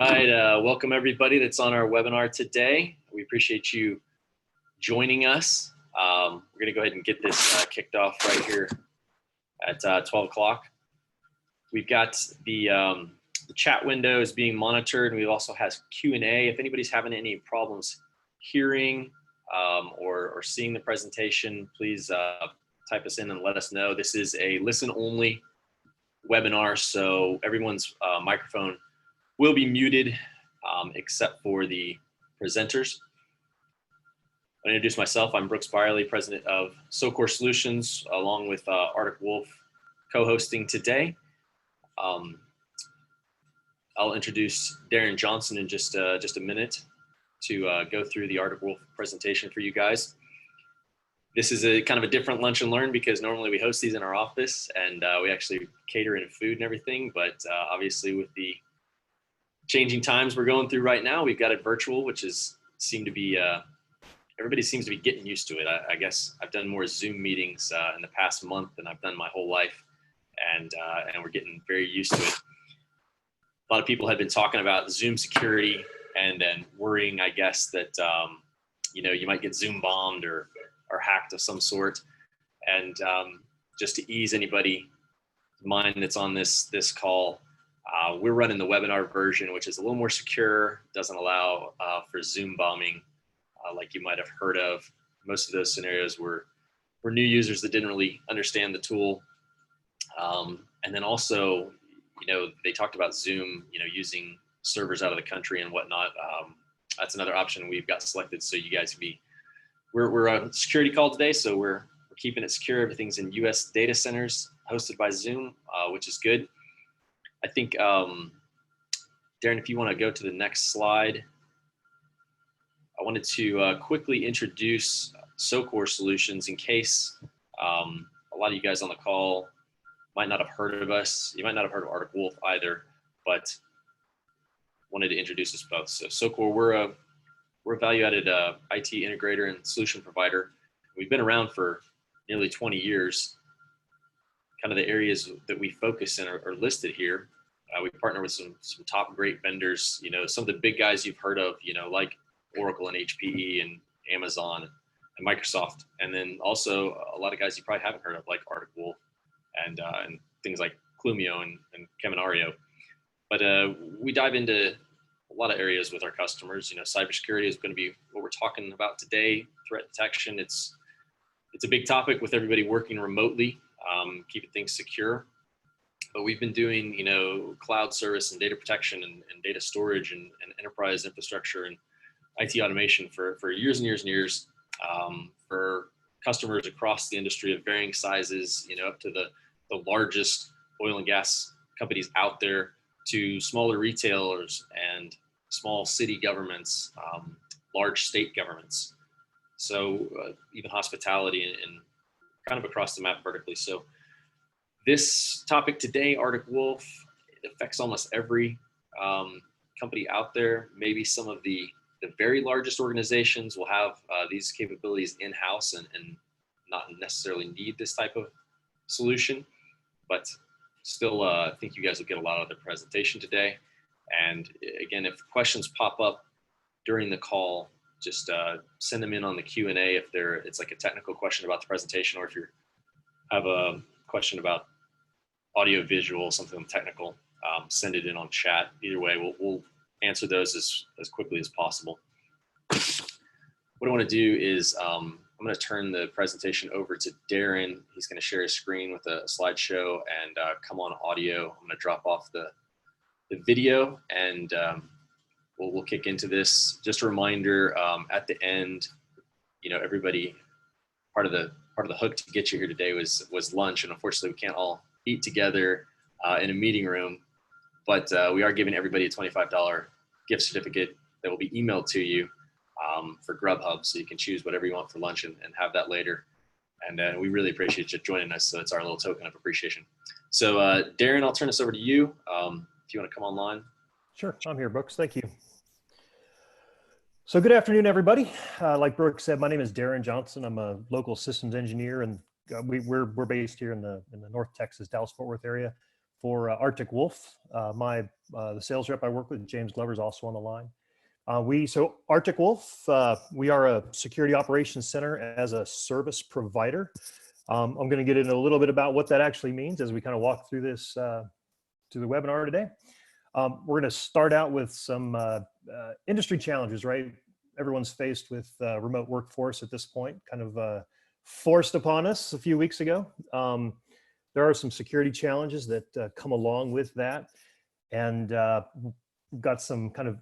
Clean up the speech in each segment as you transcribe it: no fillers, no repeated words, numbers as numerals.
All right, welcome everybody that's on our webinar today. We appreciate you joining us. We're going to go ahead and get this kicked off right here at 12 o'clock. We've got the chat window is being monitored, and we also have Q&A. If anybody's having any problems hearing or seeing the presentation, please type us in and let us know. This is a listen-only webinar, so everyone's microphone will be muted except for the presenters. I'll introduce myself. I'm Brooks Byerly, president of Soccour Solutions, along with Arctic Wolf co-hosting today. I'll introduce Darren Johnson in just a minute to go through the Arctic Wolf presentation for you guys. This is a kind of a different lunch and learn because normally we host these in our office and we actually cater in food and everything, but obviously with the changing times we're going through right now, we've got it virtual, which is everybody seems to be getting used to it. I guess I've done more Zoom meetings in the past month than I've done my whole life, and we're getting very used to it. A lot of people have been talking about Zoom security and worrying, I guess, that you might get Zoom bombed or hacked of some sort. And just to ease anybody's mind that's on this call, we're running the webinar version, which is a little more secure, doesn't allow for Zoom bombing like you might have heard of. Most of those scenarios were new users that didn't really understand the tool. And then also, they talked about Zoom, using servers out of the country and whatnot. That's another option we've got selected, so you guys can be, we're a security call today, so we're keeping it secure. Everything's in US data centers hosted by Zoom, which is good. I think, Darren, if you want to go to the next slide, I wanted to quickly introduce Soccour Solutions in case a lot of you guys on the call might not have heard of us. You might not have heard of Arctic Wolf either, but wanted to introduce us both. So Soccour, we're a value-added IT integrator and solution provider. We've been around for nearly 20 years. Kind of the areas that we focus in are listed here. We partner with some top great vendors, some of the big guys you've heard of, like Oracle and HPE and Amazon and Microsoft. And then also a lot of guys you probably haven't heard of, like Arctic Wolf and things like Clumio and Keminario. But we dive into a lot of areas with our customers. Cybersecurity is going to be what we're talking about today. Threat detection, it's a big topic with everybody working remotely. Keeping things secure. But we've been doing, cloud service and data protection and data storage and enterprise infrastructure and IT automation for years and years and years for customers across the industry of varying sizes, up to the largest oil and gas companies out there to smaller retailers and small city governments, large state governments. So even hospitality and kind of across the map vertically. So this topic today, Arctic Wolf, it affects almost every company out there. Maybe some of the very largest organizations will have these capabilities in-house and not necessarily need this type of solution, but still I think you guys will get a lot out of the presentation today. And again, if questions pop up during the call, just send them in on the Q&A if it's like a technical question about the presentation, or if you have a question about audio visual, something technical, send it in on chat. Either way, we'll answer those as quickly as possible. What I want to do is I'm going to turn the presentation over to Darren. He's going to share his screen with a slideshow and come on audio. I'm going to drop off the video and we'll kick into this. Just a reminder, at the end, everybody, part of the hook to get you here today was lunch, and unfortunately we can't all eat together in a meeting room, but we are giving everybody a $25 gift certificate that will be emailed to you for Grubhub, so you can choose whatever you want for lunch and have that later. And we really appreciate you joining us, so it's our little token of appreciation. So Darren, I'll turn this over to you if you want to come online. Sure, I'm here, Brooks. Thank you. So good afternoon, everybody. Like Brooks said, my name is Darren Johnson. I'm a local systems engineer, and we're based here in the North Texas, Dallas-Fort Worth area for Arctic Wolf. The sales rep I work with, James Glover, is also on the line. So Arctic Wolf, we are a security operations center as a service provider. I'm going to get into a little bit about what that actually means as we kind of walk through this, through the webinar today. We're going to start out with some industry challenges, right? Everyone's faced with remote workforce at this point, kind of forced upon us a few weeks ago. There are some security challenges that come along with that. And we've got some kind of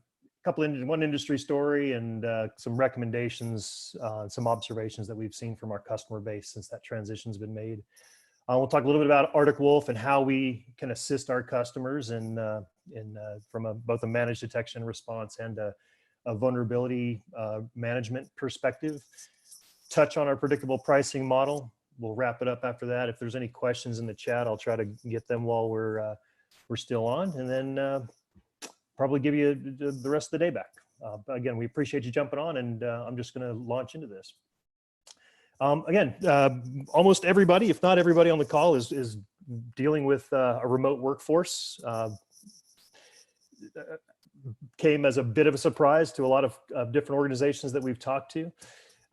one industry story and some recommendations, some observations that we've seen from our customer base since that transition's been made. We'll talk a little bit about Arctic Wolf and how we can assist our customers from both a managed detection response and a vulnerability management perspective. Touch on our predictable pricing model. We'll wrap it up after that. If there's any questions in the chat, I'll try to get them while we're still on, and then probably give you the rest of the day back. But again, we appreciate you jumping on, and I'm just going to launch into this. Again, almost everybody, if not everybody on the call is dealing with a remote workforce. Came as a bit of a surprise to a lot of different organizations that we've talked to.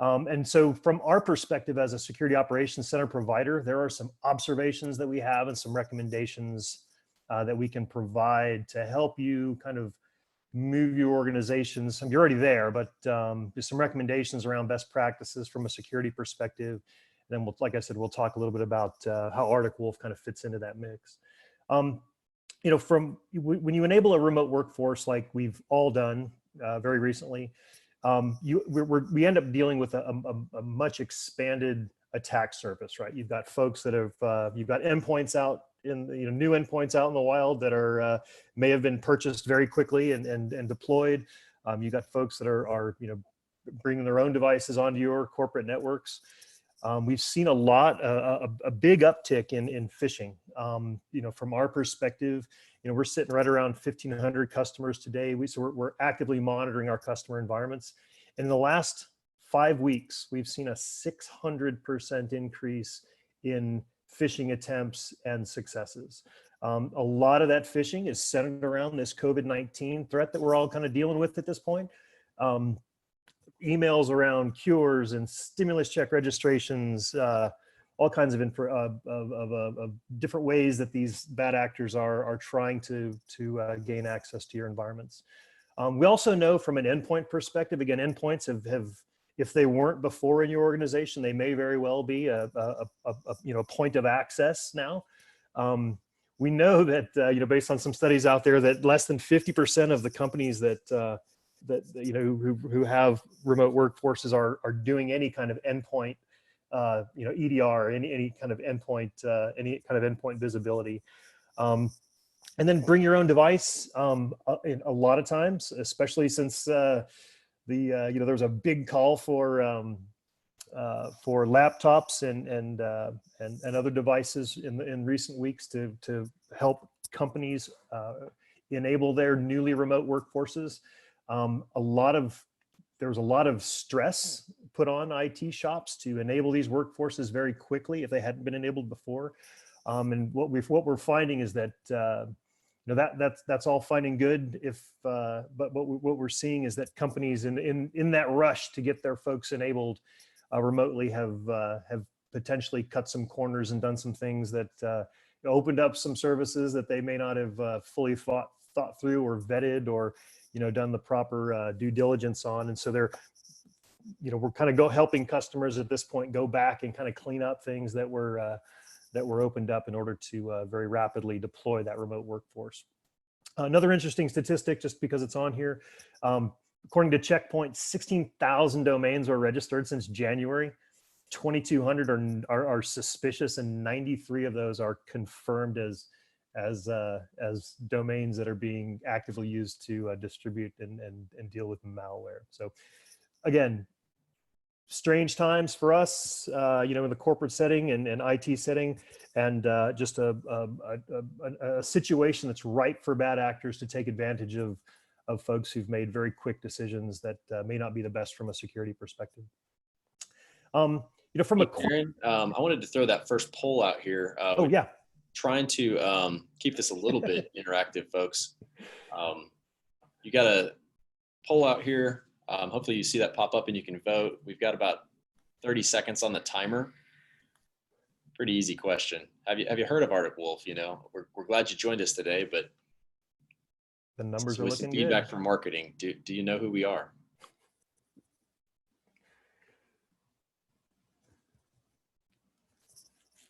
And so from our perspective as a security operations center provider, there are some observations that we have and some recommendations that we can provide to help you kind of move your organizations. You're already there, but there's some recommendations around best practices from a security perspective. And then, like I said, we'll talk a little bit about how Arctic Wolf kind of fits into that mix. You know, when you enable a remote workforce like we've all done very recently, we end up dealing with a much expanded attack surface, right? You've got folks that have, you've got endpoints out new endpoints out in the wild that are may have been purchased very quickly and deployed. You got folks that are bringing their own devices onto your corporate networks. We've seen a big uptick in phishing. From our perspective, we're sitting right around 1,500 customers today. So we're actively monitoring our customer environments. In the last 5 weeks, we've seen a 600% increase in phishing attempts and successes. A lot of that phishing is centered around this COVID-19 threat that we're all kind of dealing with at this point. Emails around cures and stimulus check registrations, all kinds of different ways that these bad actors are trying to gain access to your environments. We also know from an endpoint perspective, again, endpoints have if they weren't before in your organization, they may very well be a point of access now. We know that based on some studies out there that less than 50% of the companies that who have remote workforces are doing any kind of endpoint, EDR, any kind of endpoint visibility. And then bring your own device. A lot of times, especially since there was a big call for laptops and other devices in recent weeks to help companies enable their newly remote workforces. There was a lot of stress put on IT shops to enable these workforces very quickly if they hadn't been enabled before. And what we're finding is that that's all fine and good but what we're seeing is that companies in that rush to get their folks enabled remotely have potentially cut some corners and done some things that opened up some services that they may not have fully thought through or vetted or done the proper due diligence on. And so we're kind of helping customers at this point go back and kind of clean up things that were opened up in order to very rapidly deploy that remote workforce. Another interesting statistic, just because it's on here, according to Checkpoint, 16,000 domains were registered since January. 2,200 are suspicious, and 93 of those are confirmed as domains that are being actively used to distribute and deal with malware. So again, strange times for us, in the corporate setting and IT setting, and just a situation that's ripe for bad actors to take advantage of folks who've made very quick decisions that may not be the best from a security perspective. Aaron, I wanted to throw that first poll out here. Oh yeah. trying to keep this a little bit interactive, folks. You got a poll out here. Hopefully you see that pop up and you can vote. We've got about 30 seconds on the timer. Pretty easy question. Have you heard of Arctic Wolf? You know, we're glad you joined us today, but the numbers are with looking some feedback good. from marketing. Do you know who we are?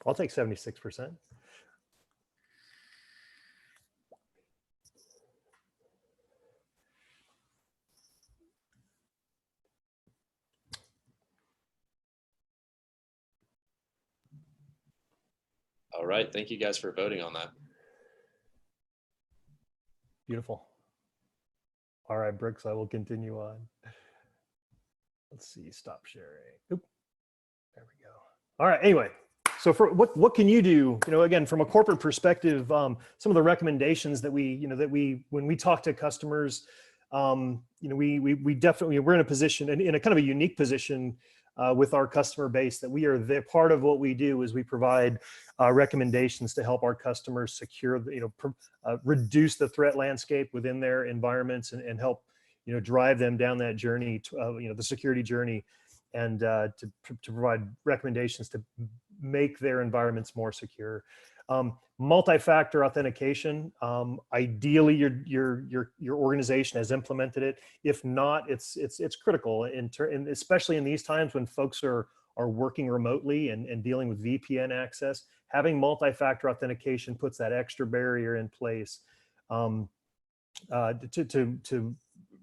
I'll take 76%. All right. Thank you guys for voting on that. Beautiful. All right, Brooks, I will continue on. Let's see, stop sharing. Oop. There we go. All right, anyway, so for what can you do? You know, again, from a corporate perspective, some of the recommendations that when we talk to customers, you know, we definitely, we're in a position, in a kind of a unique position with our customer base, that we are part of what we do is we provide recommendations to help our customers secure, reduce the threat landscape within their environments and help, drive them down that journey, the security journey, and to provide recommendations to make their environments more secure. Multi-factor authentication. Ideally, your organization has implemented it. If not, it's critical, and especially in these times when folks are working remotely and dealing with VPN access. Having multi-factor authentication puts that extra barrier in place to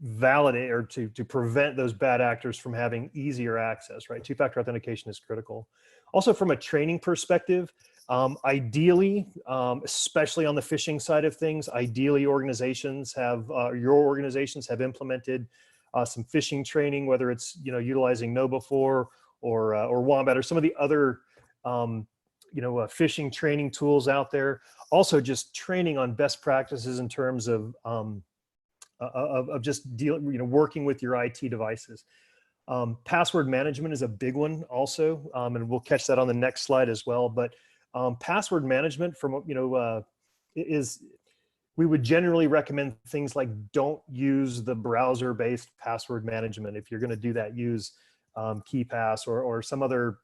validate or to prevent those bad actors from having easier access. Right, two-factor authentication is critical. Also, from a training perspective, ideally, especially on the phishing side of things, ideally your organizations have implemented some phishing training, whether it's utilizing KnowBe4 or Wombat or some of the other phishing training tools out there. Also, just training on best practices in terms of just working with your IT devices. Password management is a big one also, and we'll catch that on the next slide as well. But password management, we would generally recommend things like don't use the browser-based password management. If you're going to do that, use KeePass or some other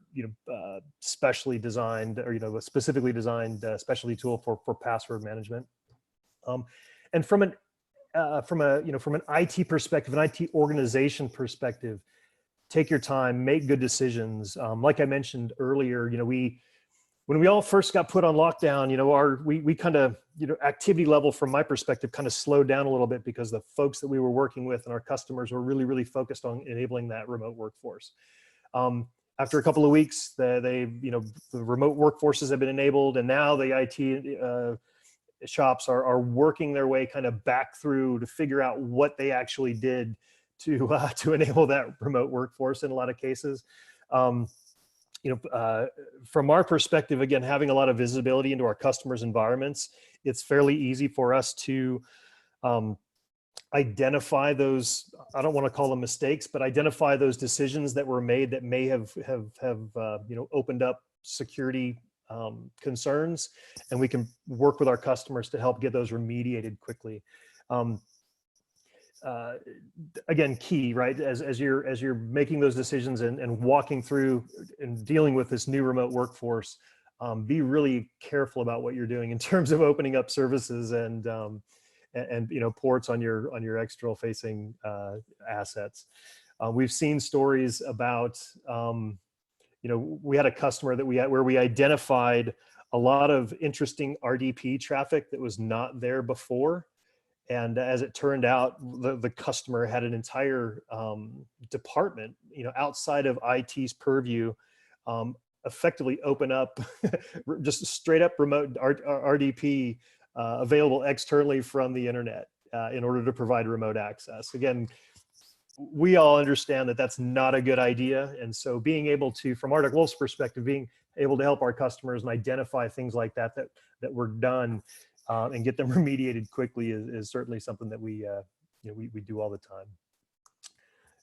specially designed or a specifically designed specialty tool for password management. And from an IT perspective, an IT organization perspective, take your time, make good decisions. Like I mentioned earlier, when we all first got put on lockdown, we kind of, activity level from my perspective kind of slowed down a little bit because the folks that we were working with and our customers were really, really focused on enabling that remote workforce. After a couple of weeks, the remote workforces have been enabled, and now the IT shops are working their way kind of back through to figure out what they actually did to enable that remote workforce in a lot of cases. From our perspective, again, having a lot of visibility into our customers' environments, it's fairly easy for us to identify those, I don't want to call them mistakes, but identify those decisions that were made that may have opened up security concerns, and we can work with our customers to help get those remediated quickly. Again, key, right? As you're making those decisions and walking through and dealing with this new remote workforce, be really careful about what you're doing in terms of opening up services and ports on your external facing assets. We've seen stories about we had a customer where we identified a lot of interesting RDP traffic that was not there before. And as it turned out, the customer had an entire department, outside of IT's purview, effectively open up just straight up remote RDP available externally from the internet in order to provide remote access. Again, we all understand that that's not a good idea. And so being able to, from Arctic Wolf's perspective, being able to help our customers and identify things like that were done and get them remediated quickly is certainly something that we do all the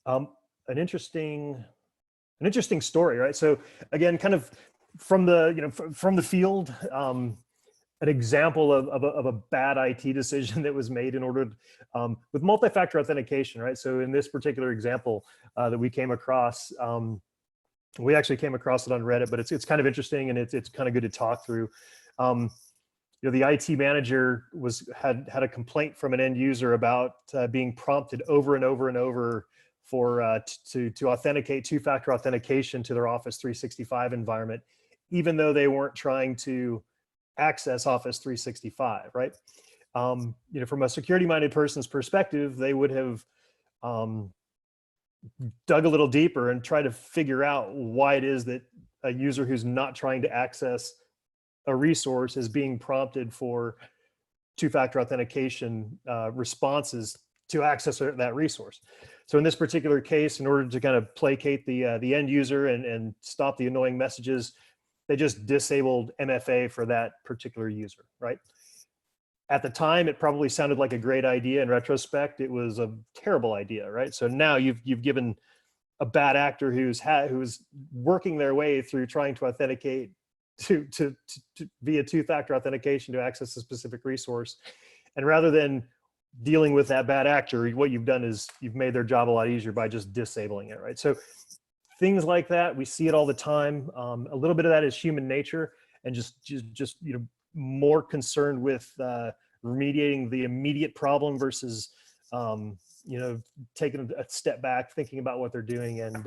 time. An interesting story, right? So again, kind of from the field, an example of a bad IT decision that was made in order with multi-factor authentication, right? So in this particular example that we came across, we actually came across it on Reddit, but it's kind of interesting, and it's kind of good to talk through. You know, the IT manager had a complaint from an end user about being prompted over and over and over for to authenticate two-factor authentication to their Office 365 environment, even though they weren't trying to access Office 365, right? You know, from a security-minded person's perspective, they would have dug a little deeper and tried to figure out why it is that a user who's not trying to access a resource is being prompted for two-factor authentication responses to access that resource. So in this particular case, in order to kind of placate the end user and stop the annoying messages, they just disabled MFA for that particular user, right? At the time, it probably sounded like a great idea. In retrospect, it was a terrible idea, right? So now you've given a bad actor who's working their way through trying to authenticate to via two-factor authentication to access a specific resource. And rather than dealing with that bad actor, what you've done is you've made their job a lot easier by just disabling it, right? So things like that, we see it all the time. A little bit of that is human nature, and just you know, more concerned with remediating the immediate problem versus you know, taking a step back, thinking about what they're doing, and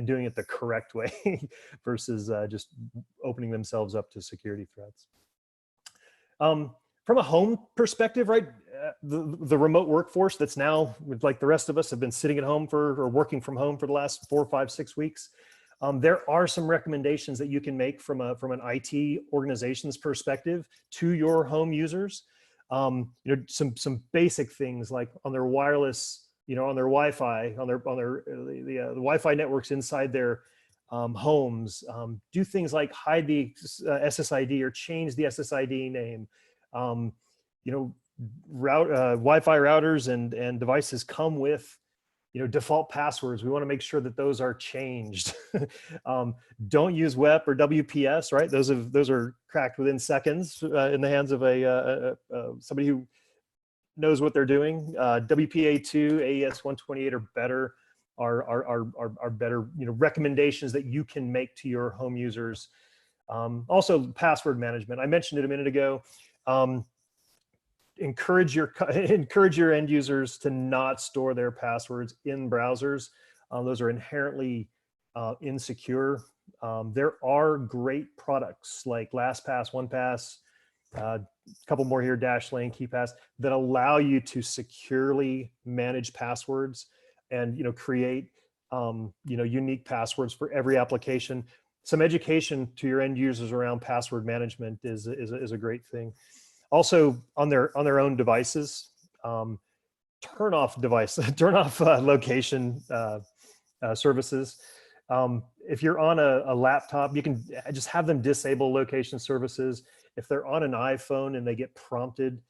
doing it the correct way versus just opening themselves up to security threats. From a home perspective, right, the remote workforce that's now, like the rest of us, have been sitting at home or working from home for the last 4, 5, 6 weeks. There are some recommendations that you can make from an IT organization's perspective to your home users. You know, some basic things like on their wireless, you know, on their Wi-Fi, on the Wi-Fi networks inside their homes. Do things like hide the SSID or change the SSID name. You know, Wi-Fi routers and devices come with, you know, default passwords. We want to make sure that those are changed. Don't use WEP or WPS, right? Those are cracked within seconds in the hands of somebody who knows what they're doing. WPA2, AES 128 or better are better, you know, recommendations that you can make to your home users. Also, password management. I mentioned it a minute ago. Encourage your end users to not store their passwords in browsers. Those are inherently insecure. There are great products like LastPass, OnePass, a couple more here, Dashlane, KeyPass, that allow you to securely manage passwords and, you know, create you know, unique passwords for every application. Some education to your end users around password management is a great thing. Also, on their own devices, turn off location services. If you're on a laptop, you can just have them disable location services. If they're on an iPhone and they get prompted,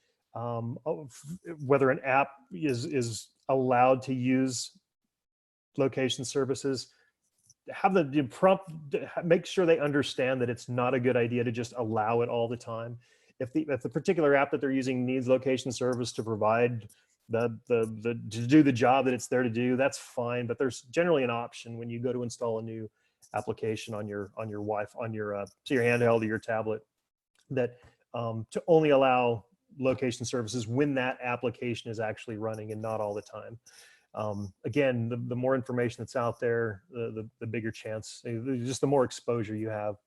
whether an app is allowed to use location services, have the prompt, make sure they understand that it's not a good idea to just allow it all the time. If the particular app that they're using needs location service to provide to do the job that it's there to do, that's fine. But there's generally an option when you go to install a new application on your Wi-Fi, on your handheld or your tablet, that to only allow location services when that application is actually running and not all the time. Again, the more information that's out there, the bigger chance, just the more exposure you have.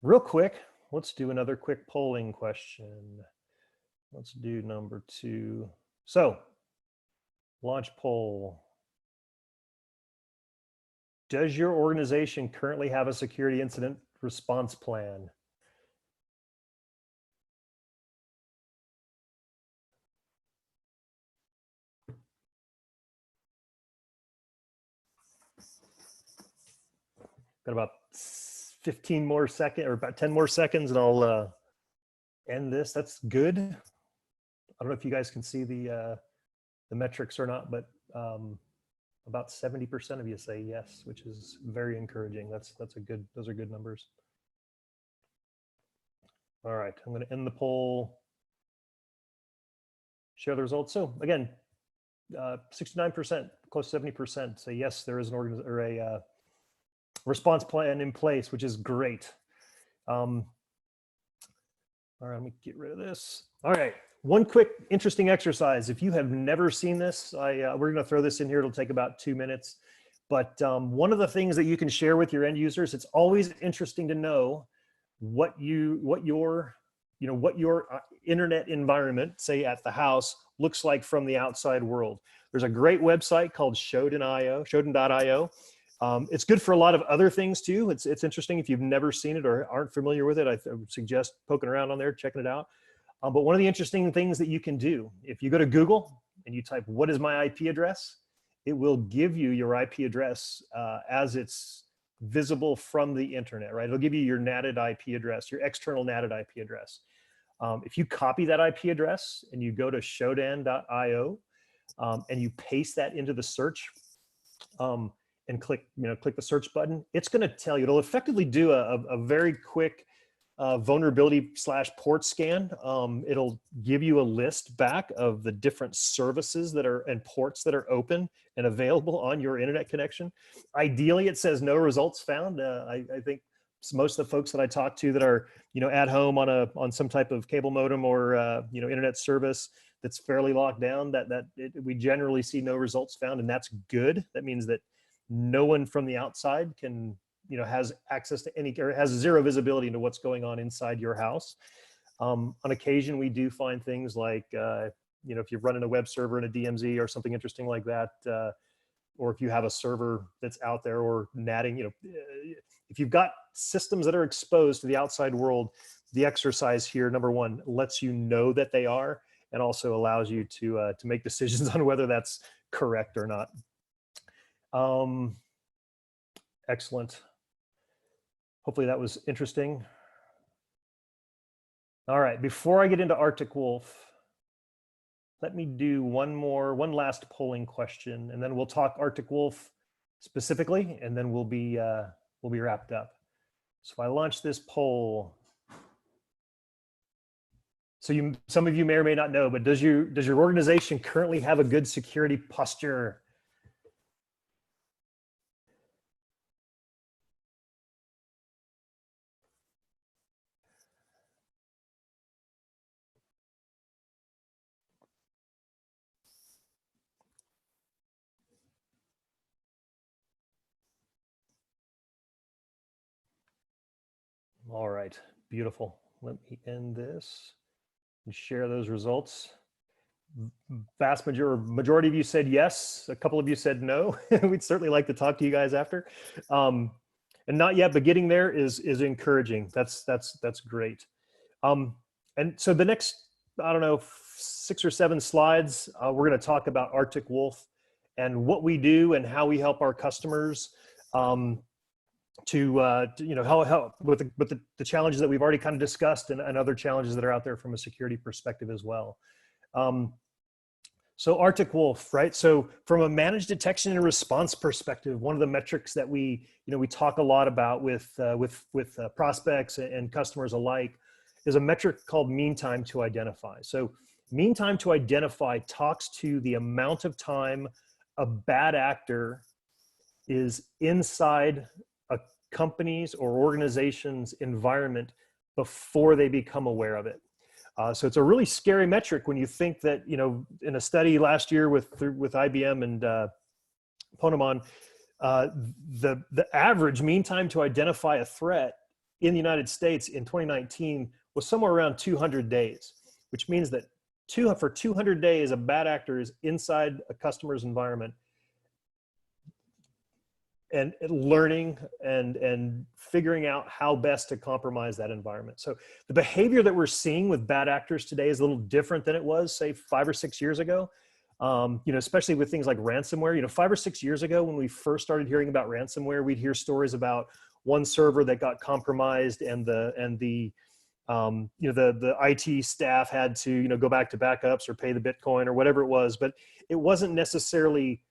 Real quick, let's do another quick polling question. Let's do number 2. So, launch poll. Does your organization currently have a security incident response plan? Got about 15 more seconds, or about 10 more seconds, and I'll end this. That's good. I don't know if you guys can see the metrics or not, but about 70% of you say yes, which is very encouraging. Those are good numbers. All right, I'm going to end the poll. Share the results. So again, 69%, close to 70% say yes, there is a response plan in place, which is great. All right, let me get rid of this. All right, one quick interesting exercise. If you have never seen this, we're going to throw this in here. It'll take about 2 minutes. But one of the things that you can share with your end users, it's always interesting to know what your internet environment, say at the house, looks like from the outside world. There's a great website called Shodan.io. It's good for a lot of other things too. It's interesting if you've never seen it or aren't familiar with it. I would suggest poking around on there, checking it out. But one of the interesting things that you can do, if you go to Google and you type, "What is my IP address?" it will give you your IP address as it's visible from the internet, right? It'll give you your NATed IP address, your external NATed IP address. If you copy that IP address and you go to Shodan.io and you paste that into the search and click the search button, it's going to tell you, it'll effectively do a very quick vulnerability / port scan. It'll give you a list back of the different services that are and ports that are open and available on your internet connection. Ideally, it says no results found. I think most of the folks that I talk to that are at home on some type of cable modem or internet service that's fairly locked down, we generally see no results found, and that's good. That means that no one from the outside can has access to any, or has zero visibility into what's going on inside your house. On occasion, we do find things like, if you're running a web server in a DMZ or something interesting like that, or if you have a server that's out there or natting, if you've got systems that are exposed to the outside world, the exercise here, number one, lets you know that they are, and also allows you to make decisions on whether that's correct or not. Excellent. Hopefully that was interesting. All right, before I get into Arctic Wolf, let me do one last polling question, and then we'll talk Arctic Wolf specifically, and then we'll be wrapped up. So if I launch this poll, so some of you may or may not know, but does your organization currently have a good security posture? All right, beautiful. Let me end this and share those results. Vast majority of you said yes. A couple of you said no. We'd certainly like to talk to you guys after. And not yet, but getting there is encouraging. That's great. And so the next, I don't know, 6 or 7 slides, we're going to talk about Arctic Wolf and what we do and how we help our customers to help with the challenges that we've already kind of discussed, and other challenges that are out there from a security perspective as well. So Arctic Wolf, right? So from a managed detection and response perspective, one of the metrics that we talk a lot about with prospects and customers alike is a metric called mean time to identify. So mean time to identify talks to the amount of time a bad actor is inside a company's or organization's environment before they become aware of it. So it's a really scary metric when you think that, in a study last year with IBM and Ponemon, the average mean time to identify a threat in the United States in 2019 was somewhere around 200 days, which means that for 200 days, a bad actor is inside a customer's environment and learning and figuring out how best to compromise that environment. So the behavior that we're seeing with bad actors today is a little different than it was, say, 5 or 6 years ago. Especially with things like ransomware. 5 or 6 years ago, when we first started hearing about ransomware, we'd hear stories about one server that got compromised, and the IT staff had to go back to backups or pay the Bitcoin or whatever it was, but it wasn't necessarily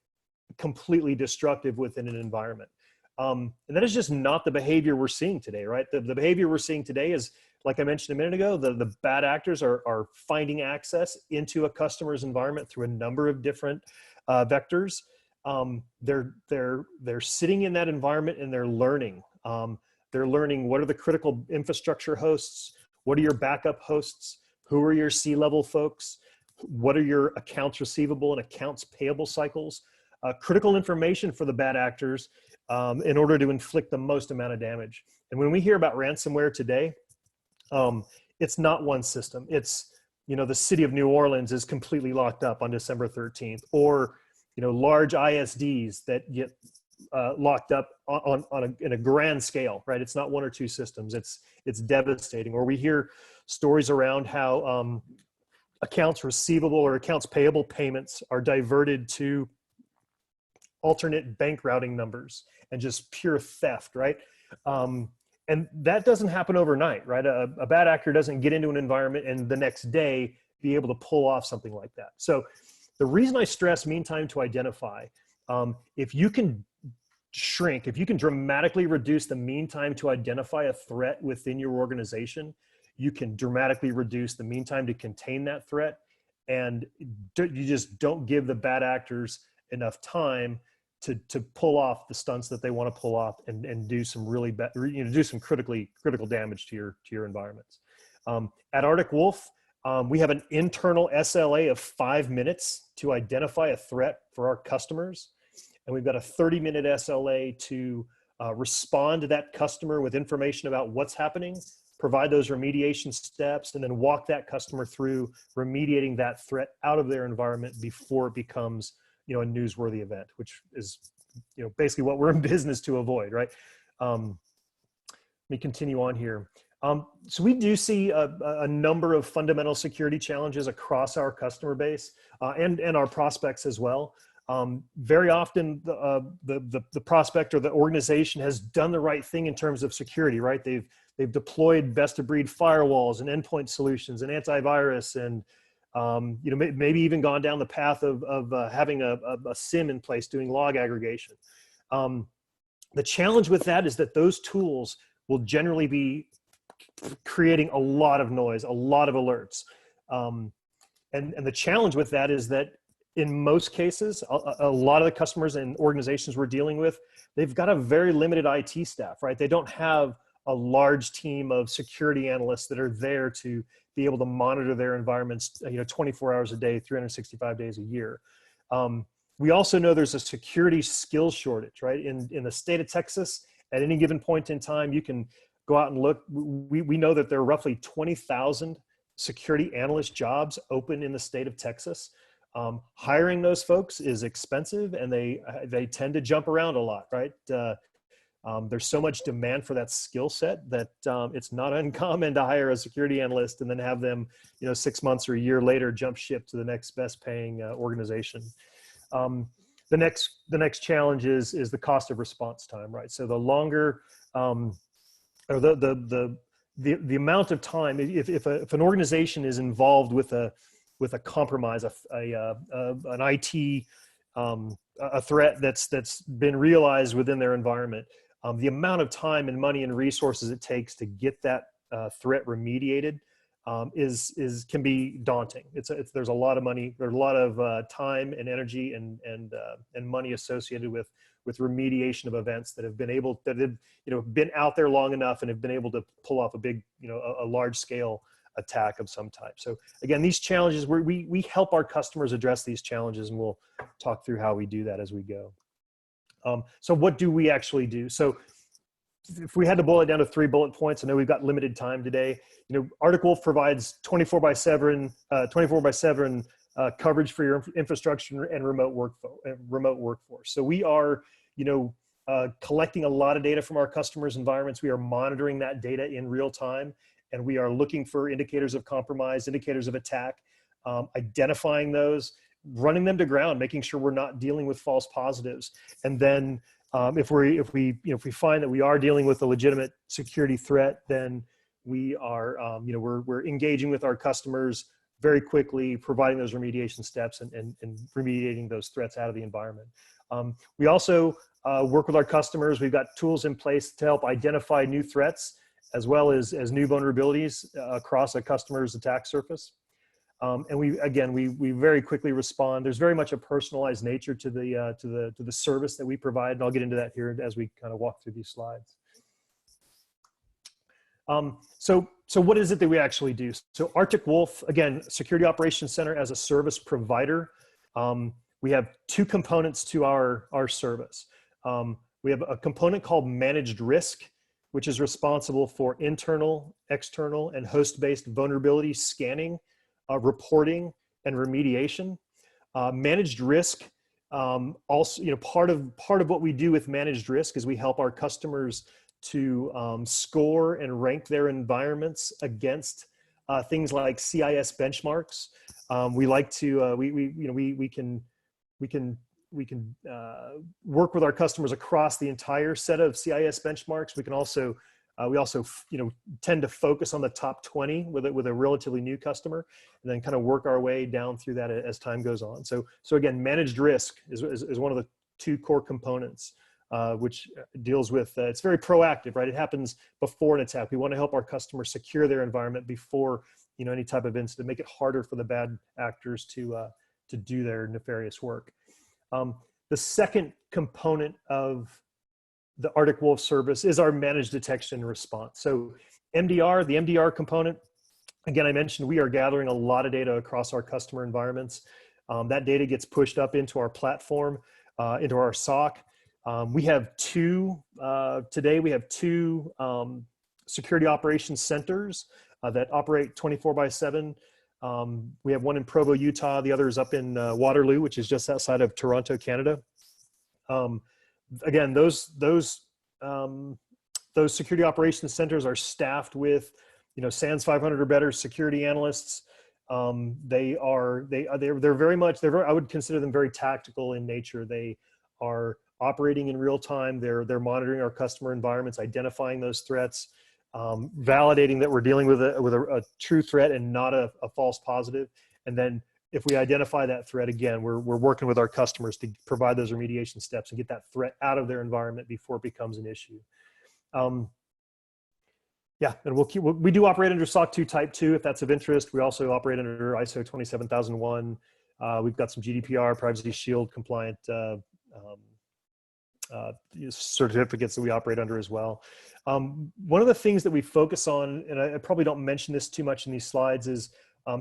completely destructive within an environment. And that is just not the behavior we're seeing today, right? The behavior we're seeing today is like I mentioned a minute ago, the bad actors are finding access into a customer's environment through a number of different vectors. They're sitting in that environment and they're learning. They're learning what are the critical infrastructure hosts, what are your backup hosts, who are your C-level folks, what are your accounts receivable and accounts payable cycles, critical information for the bad actors in order to inflict the most amount of damage. And when we hear about ransomware today, it's not one system. It's, the city of New Orleans is completely locked up on December 13th, or, large ISDs that get locked up in a grand scale, right? It's not one or two systems. It's devastating. Or we hear stories around how accounts receivable or accounts payable payments are diverted to alternate bank routing numbers and just pure theft, right? And that doesn't happen overnight, right? A bad actor doesn't get into an environment and the next day be able to pull off something like that. So the reason I stress mean time to identify, if you can shrink, if you can dramatically reduce the mean time to identify a threat within your organization, you can dramatically reduce the mean time to contain that threat. And you just don't give the bad actors enough time to pull off the stunts that they want to pull off and do some really do some critical damage to your environments. At Arctic Wolf, we have an internal SLA of 5 minutes to identify a threat for our customers, and we've got a 30-minute SLA to respond to that customer with information about what's happening, provide those remediation steps, and then walk that customer through remediating that threat out of their environment before it becomes a newsworthy event, which is, basically what we're in business to avoid, right? Let me continue on here. So we do see a number of fundamental security challenges across our customer base and our prospects as well. Very often the prospect or the organization has done the right thing in terms of security, right? They've deployed best of breed firewalls and endpoint solutions and antivirus and maybe even gone down the path of having a SIM in place doing log aggregation. The challenge with that is that those tools will generally be creating a lot of noise, a lot of alerts. And the challenge with that is that in most cases, a lot of the customers and organizations we're dealing with, they've got a very limited IT staff, right? They don't have a large team of security analysts that are there to be able to monitor their environments, 24 hours a day, 365 days a year. We also know there's a security skills shortage, right? In the state of Texas, at any given point in time, you can go out and look. We know that there are roughly 20,000 security analyst jobs open in the state of Texas. Hiring those folks is expensive, and they tend to jump around a lot, right? There's so much demand for that skill set that it's not uncommon to hire a security analyst and then have them, 6 months or a year later jump ship to the next best paying organization. The next challenge is the cost of response time, right? So the longer or the amount of time, if an organization is involved with a compromise, an IT a threat that's been realized within their environment, the amount of time and money and resources it takes to get that threat remediated can be daunting. There's a lot of money, there's a lot of time and energy and money associated with remediation of events that have been out there long enough and have been able to pull off a big, a large scale attack of some type. So again, these challenges, we help our customers address these challenges, and we'll talk through how we do that as we go. So what do we actually do? So if we had to boil it down to 3 bullet points, I know we've got limited time today. Arctic Wolf provides 24/7 coverage for your infrastructure and remote workforce. So we are, collecting a lot of data from our customers' environments. We are monitoring that data in real time, and we are looking for indicators of compromise, indicators of attack, identifying those, running them to ground, making sure we're not dealing with false positives. And then if we find that we are dealing with a legitimate security threat, then we are, we're engaging with our customers very quickly, providing those remediation steps and remediating those threats out of the environment. We also work with our customers. We've got tools in place to help identify new threats as well as new vulnerabilities across a customer's attack surface. And we very quickly respond. There's very much a personalized nature to the service that we provide, and I'll get into that here as we kind of walk through these slides. So what is it that we actually do? So Arctic Wolf, again, Security Operations Center as a service provider. We have two components to our service. We have a component called Managed Risk, which is responsible for internal, external, and host-based vulnerability scanning, reporting, and remediation. Managed Risk, also, part of what we do with Managed Risk is we help our customers to score and rank their environments against things like CIS benchmarks. We like to we can work with our customers across the entire set of CIS benchmarks. We can also tend to focus on the top 20 with a relatively new customer, and then kind of work our way down through that as time goes on. So again, Managed Risk is one of the two core components, which deals with, it's very proactive, right? It happens before an attack. We want to help our customers secure their environment before, any type of incident, make it harder for the bad actors to do their nefarious work. The second component of the Arctic Wolf service is our managed detection and response. So MDR, the MDR component, again, I mentioned we are gathering a lot of data across our customer environments. That data gets pushed up into our platform, into our SOC. We have today we have two security operations centers that operate 24/7. We have one in Provo, Utah. The other is up in Waterloo, which is just outside of Toronto, Canada. Again, those security operations centers are staffed with, SANS 500 or better security analysts. They're very much, I would consider them very tactical in nature. They are operating in real time. They're monitoring our customer environments, identifying those threats, validating that we're dealing with a true threat and not a false positive. And then if we identify that threat, again, we're working with our customers to provide those remediation steps and get that threat out of their environment before it becomes an issue. Yeah, and we do operate under SOC 2 Type 2 if that's of interest. We also operate under ISO 27001. We've got some GDPR, Privacy Shield compliant certificates that we operate under as well. One of the things that we focus on, and I probably don't mention this too much in these slides, is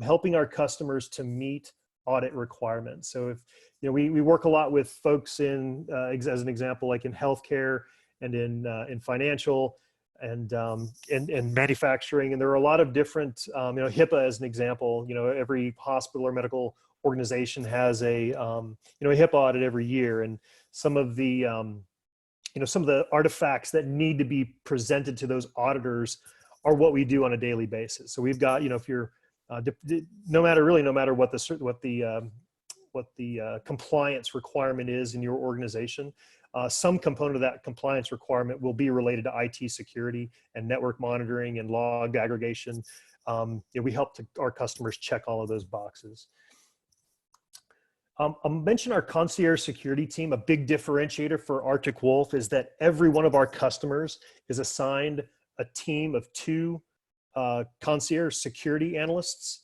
helping our customers to meet audit requirements. So if we work a lot with folks in, as an example, like in healthcare and in financial and manufacturing, and there are a lot of different, HIPAA as an example. Every hospital or medical organization has a HIPAA audit every year, and some of the artifacts that need to be presented to those auditors are what we do on a daily basis. So we've got, if you're no matter what the compliance requirement is in your organization, some component of that compliance requirement will be related to IT security and network monitoring and log aggregation. We help our customers check all of those boxes. I'll mention our concierge security team. A big differentiator for Arctic Wolf is that every one of our customers is assigned a team of two concierge security analysts.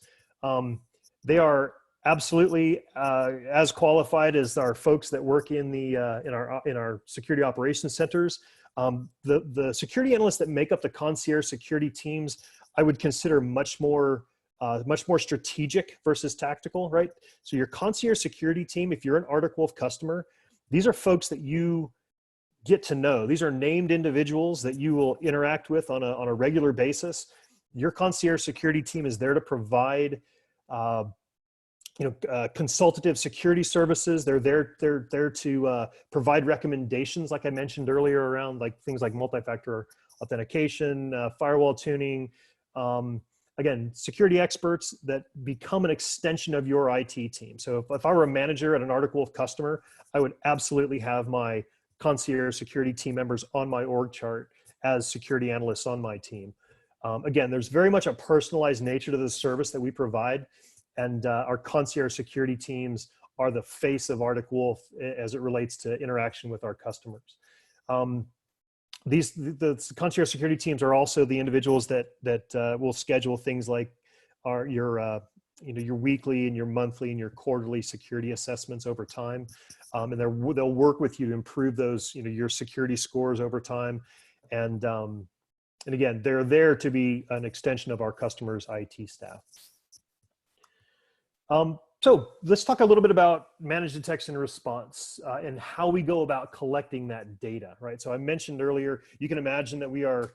They are absolutely as qualified as our folks that work in our security operations centers. The security analysts that make up the concierge security teams, I would consider much more strategic versus tactical, right? So your concierge security team, if you're an Arctic Wolf customer, these are folks that you get to know. These are named individuals that you will interact with on a regular basis. Your concierge security team is there to provide, consultative security services. They're there to provide recommendations, like I mentioned earlier, around things like multi-factor authentication, firewall tuning. Again, security experts that become an extension of your IT team. So if I were a manager at an Arctic Wolf customer, I would absolutely have my concierge security team members on my org chart as security analysts on my team. Again, there's very much a personalized nature to the service that we provide, and our concierge security teams are the face of Arctic Wolf as it relates to interaction with our customers. the concierge security teams are also the individuals that will schedule things like your weekly and your monthly and your quarterly security assessments over time, and they'll work with you to improve those your security scores over time, and again, they're there to be an extension of our customers' IT staff. So let's talk a little bit about managed detection and response and how we go about collecting that data, right? So I mentioned earlier, you can imagine that we are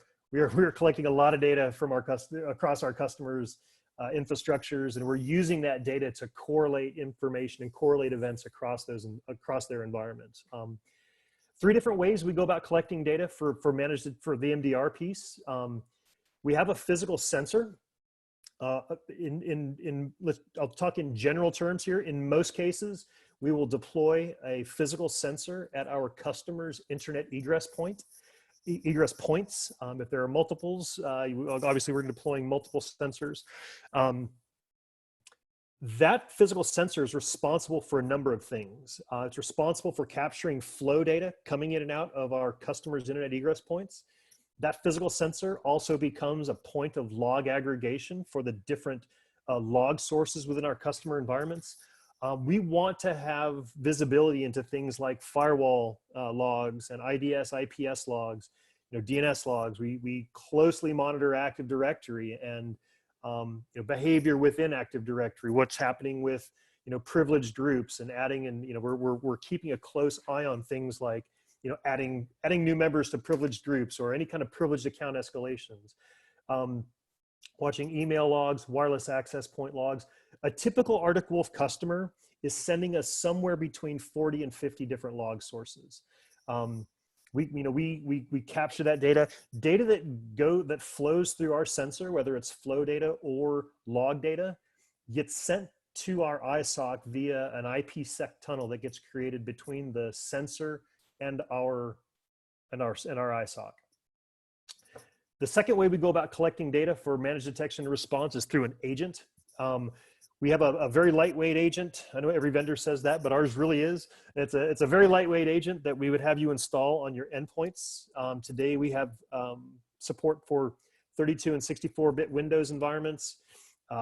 collecting a lot of data from across our customers' infrastructures, and we're using that data to correlate information and correlate events across their environments. 3 different ways we go about collecting data for the MDR piece. We have a physical sensor. I'll talk in general terms here. In most cases, we will deploy a physical sensor at our customer's internet egress points. If there are multiples, obviously we're deploying multiple sensors. That physical sensor is responsible for a number of things. It's responsible for capturing flow data coming in and out of our customers' internet egress points. That physical sensor also becomes a point of log aggregation for the different log sources within our customer environments. We want to have visibility into things like firewall logs and IDS, IPS logs, DNS logs. We closely monitor Active Directory and behavior within Active Directory, what's happening with privileged groups, and adding, and we're keeping a close eye on things like adding new members to privileged groups or any kind of privileged account escalations. Watching email logs, wireless access point logs. A typical Arctic Wolf customer is sending us somewhere between 40 and 50 different log sources. We capture that data that flows through our sensor, whether it's flow data or log data, gets sent to our ISOC via an IPsec tunnel that gets created between the sensor and our ISOC. The second way we go about collecting data for managed detection and response is through an agent. We have a very lightweight agent. I know every vendor says that, but ours really is. It's a very lightweight agent that we would have you install on your endpoints. Today we have support for 32 and 64-bit Windows environments,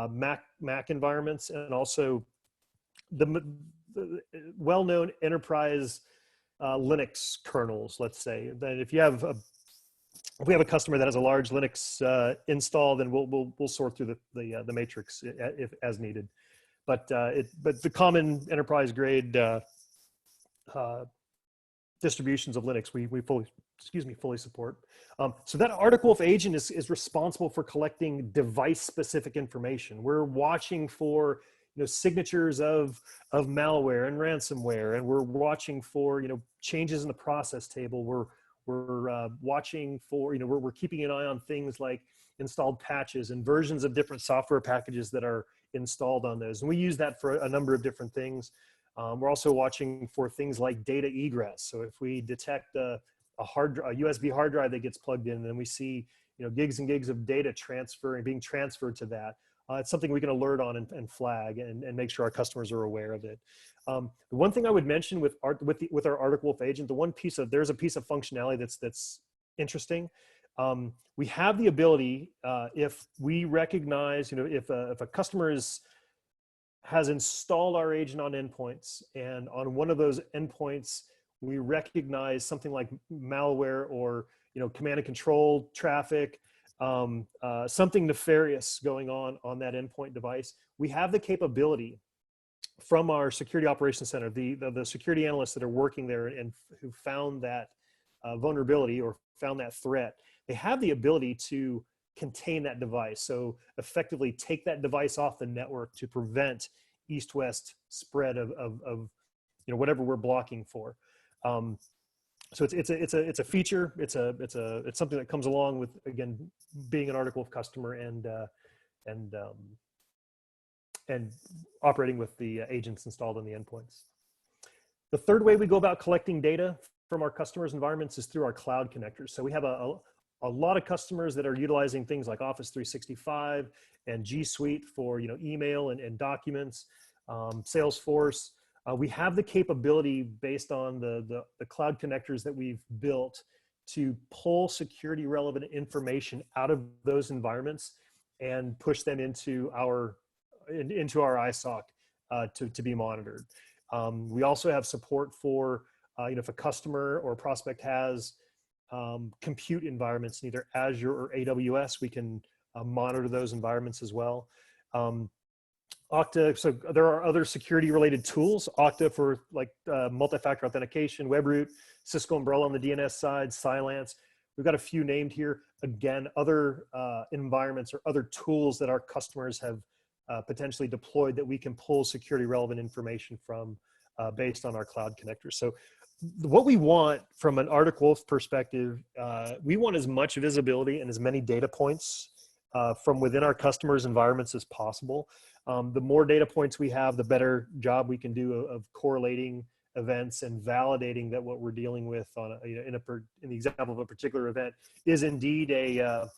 Mac environments, and also the well-known enterprise Linux kernels, let's say. That if we have a customer that has a large Linux install, then we'll sort through the matrix if as needed. But the common enterprise grade distributions of Linux we fully support. So that Arctic Wolf agent is responsible for collecting device specific information. We're watching for signatures of malware and ransomware, and we're watching for changes in the process table. We're watching for we're keeping an eye on things like installed patches and versions of different software packages that are installed on those, and we use that for a number of different things. We're also watching for things like data egress. So if we detect a USB hard drive that gets plugged in, and then we see gigs and gigs of data being transferred to that, it's something we can alert on and flag and make sure our customers are aware of it. The one thing I would mention with our Arctic Wolf agent, there's a piece of functionality that's interesting. We have the ability, if we recognize, if a customer has installed our agent on endpoints, and on one of those endpoints we recognize something like malware or command and control traffic, something nefarious going on that endpoint device, we have the capability from our security operations center, the security analysts that are working there and who found that vulnerability or found that threat, they have the ability to contain that device. So effectively take that device off the network to prevent east-west spread of whatever we're blocking for. So it's a feature. It's something that comes along with, again, being an Arctic Wolf customer and operating with the agents installed on the endpoints. The third way we go about collecting data from our customers' environments is through our cloud connectors. So we have a lot of customers that are utilizing things like Office 365 and G Suite for email and documents, Salesforce. We have the capability based on the cloud connectors that we've built to pull security relevant information out of those environments and push them into our ISOC to be monitored. We also have support for, if a customer or prospect has compute environments in either Azure or AWS, we can monitor those environments as well. Okta, so there are other security related tools, Okta for like multi-factor authentication, Webroot, Cisco Umbrella on the DNS side, Cylance. We've got a few named here. Again, other environments or other tools that our customers have potentially deployed that we can pull security relevant information from based on our cloud connectors. So what we want from an Arctic Wolf perspective, we want as much visibility and as many data points from within our customers' environments as possible. The more data points we have, the better job we can do of correlating events and validating that what we're dealing with on in the example of a particular event is indeed a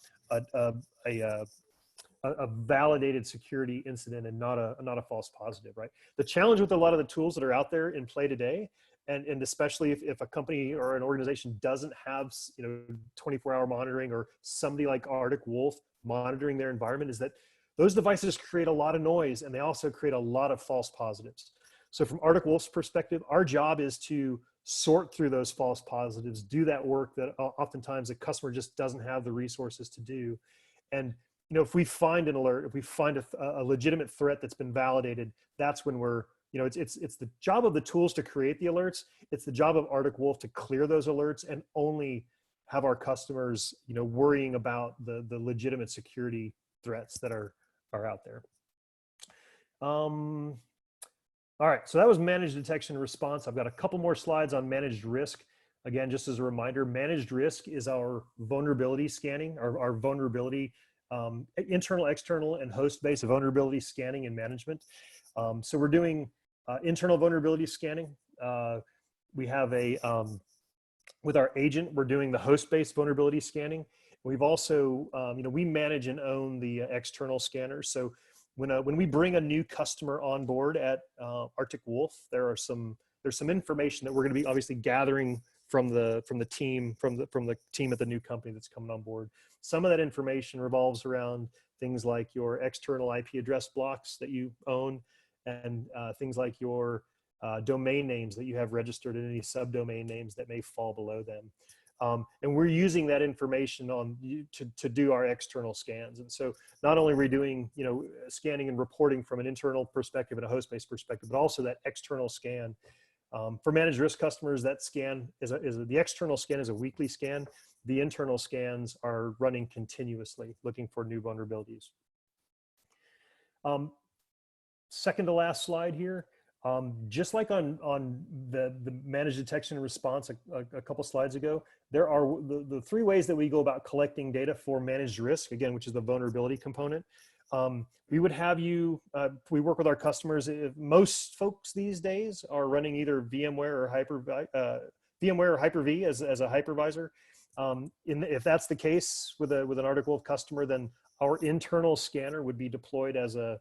validated security incident and not a false positive, right? The challenge with a lot of the tools that are out there in play today, and especially if a company or an organization doesn't have 24-hour monitoring or somebody like Arctic Wolf monitoring their environment, is that those devices create a lot of noise and they also create a lot of false positives. So from Arctic Wolf's perspective, our job is to sort through those false positives, do that work that oftentimes the customer just doesn't have the resources to do. And if we find an alert, if we find a legitimate threat that's been validated, that's when we're, it's the job of the tools to create the alerts. It's the job of Arctic Wolf to clear those alerts and only have our customers, worrying about the legitimate security threats that are out there. All right, so that was managed detection and response. I've got a couple more slides on managed risk. Again, just as a reminder, managed risk is our vulnerability scanning, our vulnerability, internal, external, and host-based vulnerability scanning and management. So we're doing internal vulnerability scanning. We have with our agent, we're doing the host-based vulnerability scanning. We've also, we manage and own the external scanners. So when we bring a new customer on board at Arctic Wolf, there's some information that we're going to be obviously gathering from the team at the new company that's coming on board. Some of that information revolves around things like your external IP address blocks that you own, and things like your domain names that you have registered, and any subdomain names that may fall below them. And we're using that information to do our external scans. And so not only are we doing, scanning and reporting from an internal perspective and a host-based perspective, but also that external scan. For managed risk customers, that scan the external scan is a weekly scan. The internal scans are running continuously, looking for new vulnerabilities. Second to last slide here. Just like on the managed detection and response a couple slides ago, there are the three ways that we go about collecting data for managed risk, again, which is the vulnerability component. We would have we work with our customers. Most folks these days are running either VMware or Hyper-V as a hypervisor. If that's the case with an Arctic Wolf customer, then our internal scanner would be deployed as an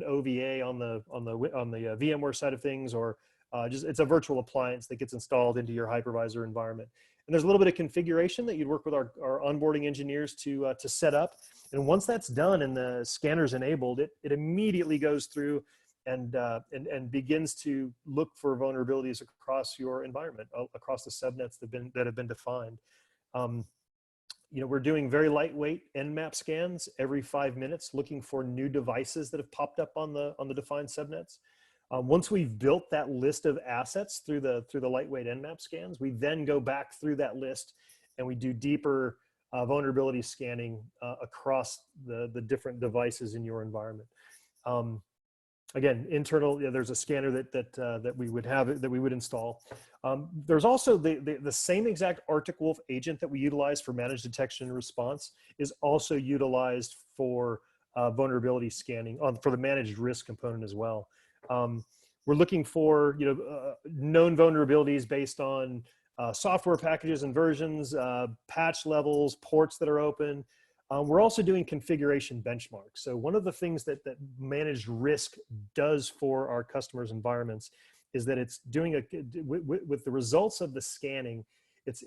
OVA on the VMware side of things, or it's a virtual appliance that gets installed into your hypervisor environment. And there's a little bit of configuration that you'd work with our onboarding engineers to set up. And once that's done and the scanner's enabled, it immediately goes through and begins to look for vulnerabilities across your environment, across the subnets that have been defined. We're doing very lightweight Nmap scans every 5 minutes, looking for new devices that have popped up on the defined subnets. Once we've built that list of assets through the lightweight Nmap scans, we then go back through that list and we do deeper vulnerability scanning across the different devices in your environment. Again, internal, there's a scanner that we would install. There's also the same exact Arctic Wolf agent that we utilize for managed detection and response is also utilized for vulnerability scanning for the managed risk component as well. We're looking for known vulnerabilities based on software packages and versions, patch levels, ports that are open. We're also doing configuration benchmarks. So one of the things that managed risk does for our customers' environments is that it's doing with the results of the scanning, it's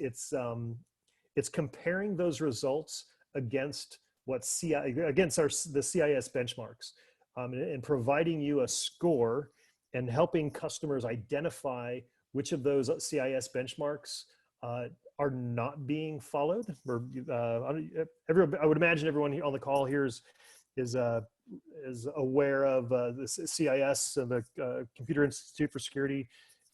it's comparing those results against the CIS benchmarks, and providing you a score and helping customers identify which of those CIS benchmarks are not being followed. Or I would imagine everyone on the call here is aware of the CIS and the Computer Institute for Security,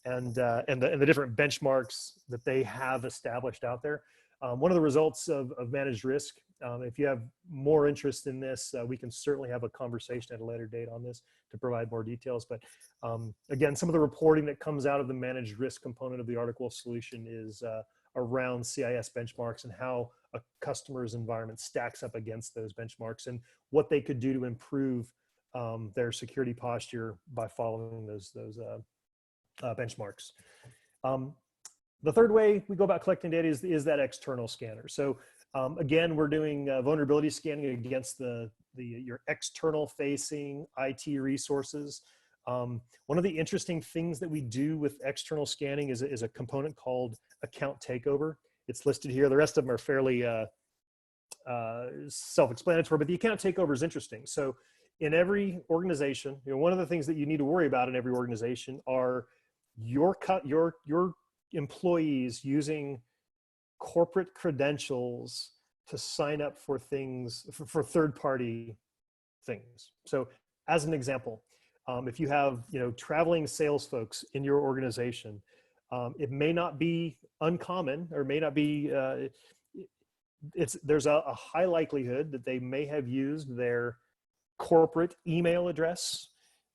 and the different benchmarks that they have established out there. One of the results of managed risk, if you have more interest in this, we can certainly have a conversation at a later date on this to provide more details. But again, some of the reporting that comes out of the managed risk component of the Arctic solution is around CIS benchmarks and how a customer's environment stacks up against those benchmarks and what they could do to improve their security posture by following those benchmarks. The third way we go about collecting data is that external scanner. So again, we're doing vulnerability scanning against your external facing IT resources. One of the interesting things that we do with external scanning is a component called account takeover. It's listed here. The rest of them are fairly self-explanatory, but the account takeover is interesting. So in every organization, one of the things that you need to worry about in every organization are your employees using corporate credentials to sign up for things, for third-party things. So as an example, if you have traveling sales folks in your organization, it may not be uncommon, or may not be, there's a high likelihood that they may have used their corporate email address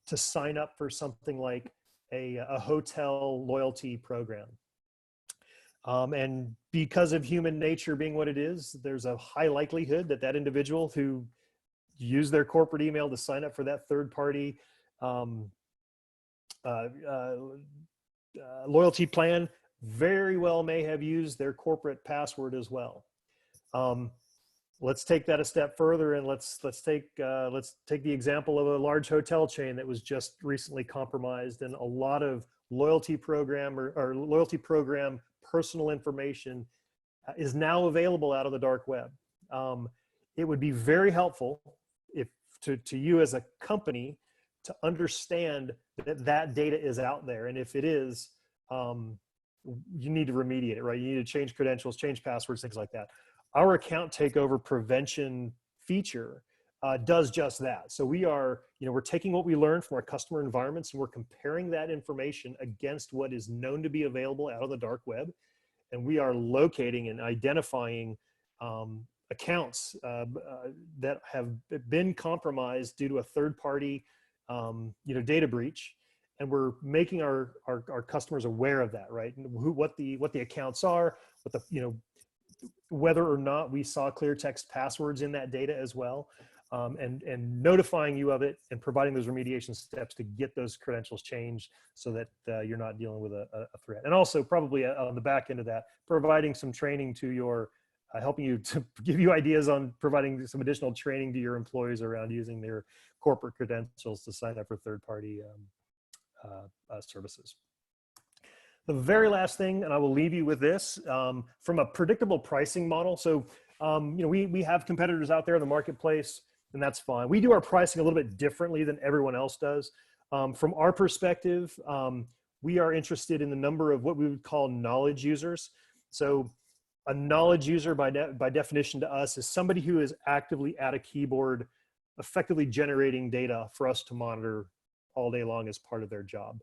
to sign up for something like a hotel loyalty program. And because of human nature being what it is, there's a high likelihood that that individual who used their corporate email to sign up for that third-party loyalty plan very well may have used their corporate password as well. Let's take that a step further, and let's take the example of a large hotel chain that was just recently compromised, and a lot of loyalty program or loyalty program personal information is now available out of the dark web. It would be very helpful to you as a company to understand that data is out there, and if it is, you need to remediate it, right? You need to change credentials, change passwords, things like that. Our account takeover prevention feature does just that. So we're taking what we learned from our customer environments, and we're comparing that information against what is known to be available out of the dark web. And we are locating and identifying accounts that have been compromised due to a third-party data breach. And we're making our customers aware of that, right? And what the accounts are, whether or not we saw clear text passwords in that data as well, and notifying you of it and providing those remediation steps to get those credentials changed so that you're not dealing with a threat. And also probably on the back end of that, providing some training to your, helping you to give you ideas on providing some additional training to your employees around using their corporate credentials to sign up for third-party services. The very last thing, and I will leave you with this, from a predictable pricing model. So, we have competitors out there in the marketplace, and that's fine. We do our pricing a little bit differently than everyone else does. From our perspective, we are interested in the number of what we would call knowledge users. So a knowledge user by definition to us is somebody who is actively at a keyboard, effectively generating data for us to monitor all day long as part of their job.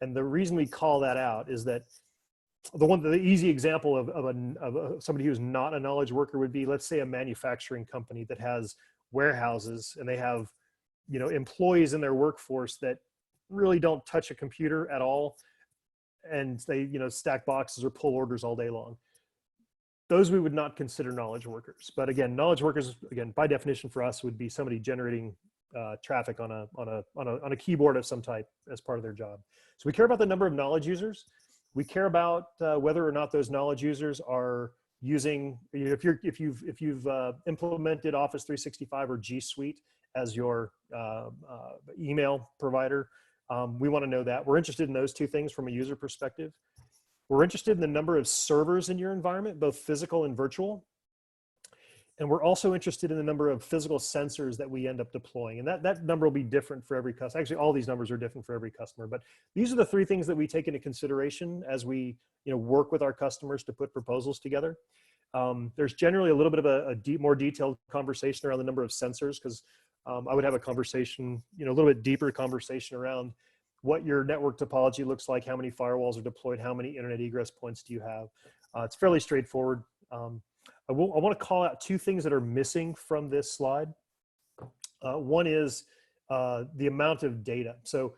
And the reason we call that out is that the easy example of somebody who's not a knowledge worker would be, let's say, a manufacturing company that has warehouses, and they have, employees in their workforce that really don't touch a computer at all, and they, stack boxes or pull orders all day long. Those we would not consider knowledge workers. But again, knowledge workers, again, by definition for us, would be somebody generating traffic on a keyboard of some type as part of their job. So we care about the number of knowledge users. We care about whether or not those knowledge users are using, if you've implemented Office 365 or G Suite as your email provider. We want to know that. We're interested in those two things from a user perspective. We're interested in the number of servers in your environment, both physical and virtual. And we're also interested in the number of physical sensors that we end up deploying. And that number will be different for every customer. Actually, all these numbers are different for every customer, but these are the three things that we take into consideration as we work with our customers to put proposals together. There's generally a little bit of a more detailed conversation around the number of sensors, because I would have a conversation, a little bit deeper conversation around what your network topology looks like, how many firewalls are deployed, how many internet egress points do you have. It's fairly straightforward. I want to call out two things that are missing from this slide. One is the amount of data. So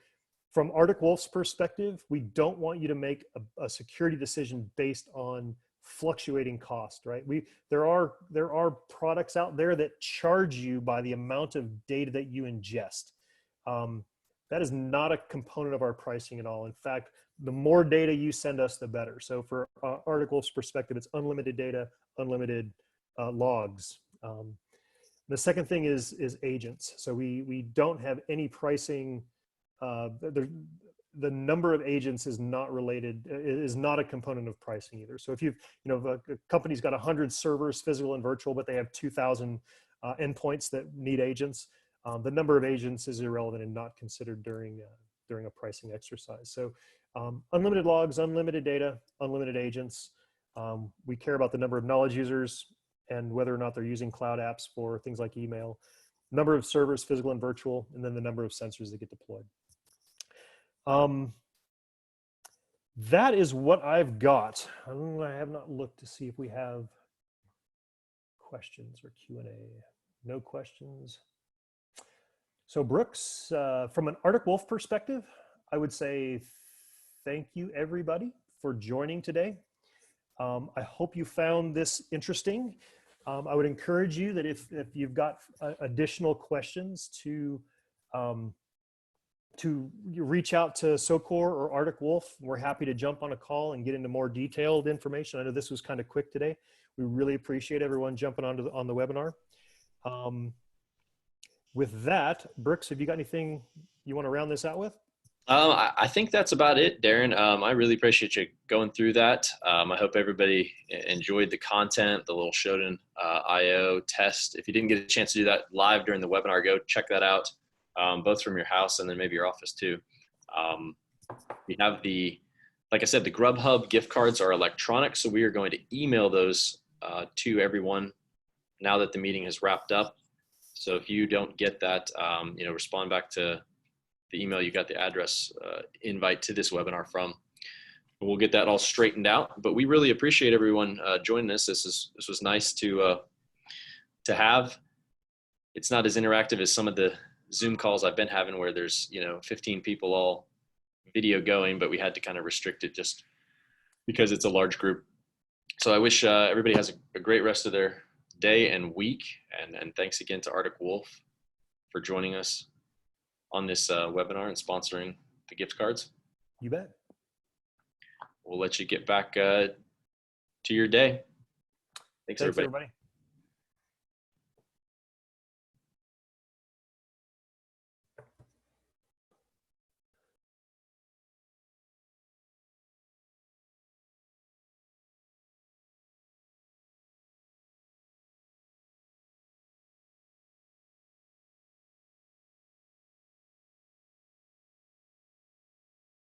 from Arctic Wolf's perspective, we don't want you to make a security decision based on fluctuating cost, right? There are products out there that charge you by the amount of data that you ingest. That is not a component of our pricing at all. In fact, the more data you send us, the better. So for Arctic Wolf's perspective, it's unlimited data, unlimited logs. The second thing is agents. So we don't have any pricing. The number of agents is not related, is not a component of pricing either. So if a company's got 100 servers, physical and virtual, but they have 2,000 endpoints that need agents, the number of agents is irrelevant and not considered during a pricing exercise. So unlimited logs, unlimited data, unlimited agents. We care about the number of knowledge users and whether or not they're using cloud apps for things like email, number of servers, physical and virtual, and then the number of sensors that get deployed. That is what I've got. I have not looked to see if we have questions or Q&A. No questions. So Brooks, from an Arctic Wolf perspective, I would say thank you everybody for joining today. I hope you found this interesting. I would encourage you that if you've got additional questions to reach out to Soccour or Arctic Wolf. We're happy to jump on a call and get into more detailed information. I know this was kind of quick today. We really appreciate everyone jumping on the webinar. With that, Brooks, have you got anything you want to round this out with? I think that's about it, Darren. I really appreciate you going through that. I hope everybody enjoyed the content, the little Shodan IO test. If you didn't get a chance to do that live during the webinar, go check that out, both from your house and then maybe your office too. We have like I said, the Grubhub gift cards are electronic, so we are going to email those to everyone now that the meeting has wrapped up. So if you don't get that, respond back to the email you got the address invite to this webinar from. We'll get that all straightened out. But we really appreciate everyone joining us. This was nice to have. It's not as interactive as some of the Zoom calls I've been having where there's 15 people all video going, but we had to kind of restrict it just because it's a large group. So I wish everybody has a great rest of their day and week. And thanks again to Arctic Wolf for joining us on this webinar and sponsoring the gift cards. You bet. We'll let you get back to your day. Thanks everybody.